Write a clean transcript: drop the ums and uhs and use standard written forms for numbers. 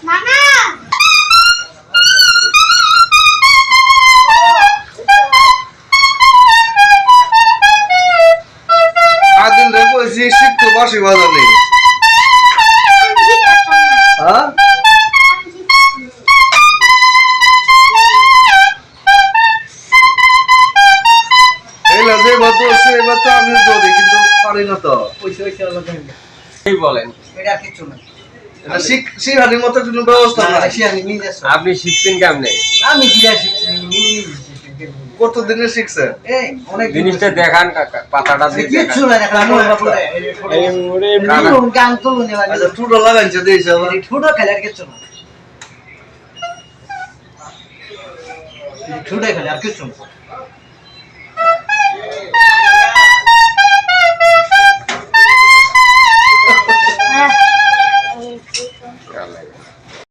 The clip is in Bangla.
নানা আদিন রে কইছি শিখতে বাসি বাজালে হ্যাঁ এইলা যে বাতো সে বাতো আমি দৌড়ি কিন্তু পারি না তো এই বলেন এটা কিছু না এটা শিখানির মতো কোনো ব্যবস্থা নাই আপনি শিখছেন কেমনে আমি দিয়েছি কতদিনে শিখছে এই অনেক জিনিসটা দেখান কাকা পাতাটা দিয়ে কিছু দেখান না দেখলাম এই ওরে গান তুলুন আচ্ছা টুটো লাগাইছে দিয়েছে আবার ছোট খেলে আর কিছু না ছোট খেলে আর কিছু না ভালো লাগে।